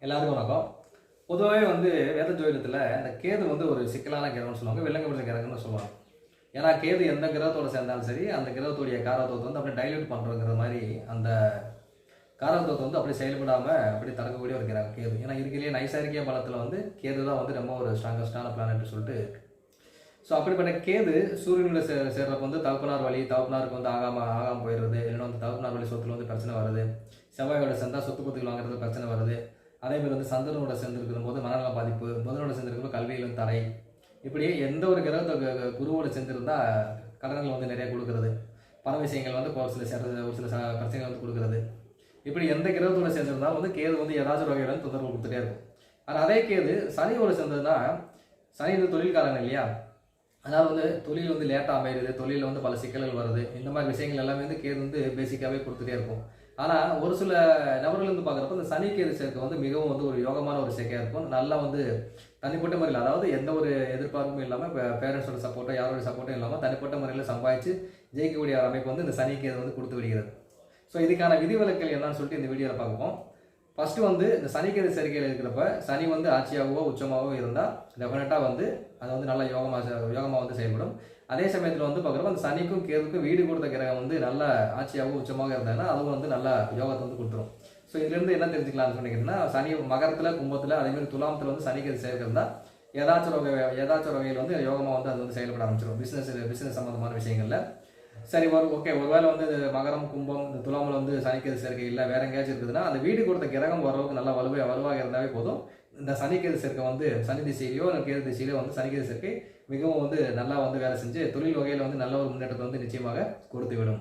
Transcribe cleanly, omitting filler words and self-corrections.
எல்லாருக்கும் வணக்கம். பொதுவாகவே வந்து வேத ஜோதிடத்தில் இந்த கேது வந்து ஒரு சிக்கலான கிரகம்னு சொல்லுவாங்க, வில்லங்க பிடிச்ச கிரகம்னு சொல்லுவாங்க. ஏன்னா கேது எந்த கிரகத்தோட சேர்ந்தாலும் சரி, அந்த கிரகத்துடைய காரகத்துவத்தை வந்து அப்படியே டைல்யூட் பண்ணுறங்கிற மாதிரி அந்த காரகத்துவத்தை வந்து அப்படியே செயல்படாமல் அப்படி தடுக்கக்கூடிய ஒரு கிரகம் கேது. ஏன்னா இருக்கிறதுலே நைசாரிக்கிய பலத்தில் வந்து கேது தான் வந்து ரொம்ப ஒரு ஸ்ட்ராங்கஸ்டான பிளானட்னு சொல்லிட்டு. ஸோ அப்படிப்பட்ட கேது சூரியனோட சேர்றப்ப வந்து தகப்பனார் வழி, தகப்பனாருக்கு வந்து ஆகாம போயிடுறது, இல்லைன்னா வந்து தகப்பனார் வழி சொத்துல வந்து பிரச்சனை வருது. செவ்வாயோட சேர்ந்தா சொத்து பத்துகள் வாங்குறது பிரச்சனை வருது. அதேமாதிரி வந்து சந்திரனோட சேர்ந்துருக்கும் போது மனநல பாதிப்பு, புதனோட சேர்ந்துருக்கும் கடல்வியலும் தடை. இப்படி எந்த ஒரு கிரகத்தை குருவோட சேர்ந்துருந்தா கடன்கள் வந்து நிறைய கொடுக்கறது, பண விஷயங்கள் வந்து ஒரு சில பிரச்சனைகள் வந்து கொடுக்கறது. இப்படி எந்த கிரகத்தோட சேர்ந்திருந்தாலும் வந்து கேது வந்து ஏதாச்சும் ஒரு வகையில் தொந்தரவு கொடுத்துட்டே இருக்கும். ஆனால் அதே கேது சனியோட சேர்ந்ததுன்னா, சனி வந்து தொழில்காரங்க இல்லையா, அதனால வந்து தொழில் வந்து லேட்டாக அமைகிறது, தொழிலில் வந்து பல சிக்கல்கள் வருது. இந்த மாதிரி விஷயங்கள் எல்லாமே வந்து கேது வந்து பேசிக்காகவே கொடுத்துட்டே இருக்கும். ஆனால் ஒரு சில நபர்கள் வந்து பார்க்குறப்ப இந்த சனி கேது சேர்க்கை வந்து மிகவும் வந்து ஒரு யோகமான ஒரு சேர்க்கையாக இருக்கும். நல்லா வந்து தனிப்பட்ட முறையில், அதாவது எந்த ஒரு எதிர்பார்ப்பும் இல்லாமல், பேரண்ட்ஸோட சப்போர்ட்டோ யாரோட சப்போர்ட்டும் இல்லாமல் தனிப்பட்ட முறையில் சம்பாதிச்சு ஜெயிக்கக்கூடிய அமைப்பு வந்து இந்த சனி கேது வந்து கொடுத்து விடுகிறது. ஸோ இதுக்கான விதிவிலக்கல் என்னன்னு சொல்லிட்டு இந்த வீடியோவில் பார்ப்போம். ஃபஸ்ட்டு வந்து இந்த சனிக்கேது சேர்க்கையில் இருக்கிறப்ப சனி வந்து ஆட்சியாகவோ உச்சமாகவோ இருந்தால் டெஃபினட்டாக வந்து அது வந்து நல்லா யோகமாக வந்து செயல்படும். அதே சமயத்தில் வந்து பார்க்குறப்ப அந்த சனிக்கும் கேதுக்கும் வீடு கொடுத்த கிரகம் வந்து நல்ல ஆட்சியாகவும் உச்சமாக இருந்தாங்கன்னா அதுவும் வந்து நல்ல யோகத்தை வந்து கொடுத்துரும். ஸோ இதுலேருந்து என்ன தெரிஞ்சுக்கலாம்னு சொன்னீங்கன்னா, சனி மகரத்தில், கும்பத்தில், அதேமாதிரி துலாமத்தில் வந்து சனிக்கேது சேர்க்கிறதா ஏதாச்சும் ஒரு வகையில் வந்து யோகமாக வந்து அது வந்து செயல்பட ஆரம்பிச்சிடும் பிஸ்னஸ் சம்மந்தமான விஷயங்களில். சரி, ஓகே, ஒருவேளை வந்து மகரம், கும்பம், இந்த துலாமில் வந்து சனிக்கேது சேர்க்கை இல்லை, வேற எங்கேயாச்சும் இருக்குதுன்னா அந்த வீடு கொடுத்த கிரகம் வரவுக்கு நல்லா வலுவாக இருந்தாவே போதும். இந்த சனிக்கேது சேர்க்கை வந்து சனி திசையிலையோ கேது திசையிலையோ வந்து சனிக்கேது சேர்க்கை மிகவும் வந்து நல்லா வந்து வேலை செஞ்சு தொழில் வகையில் வந்து நல்ல ஒரு முன்னேற்றத்தை வந்து நிச்சயமாக கொடுத்து விடும்.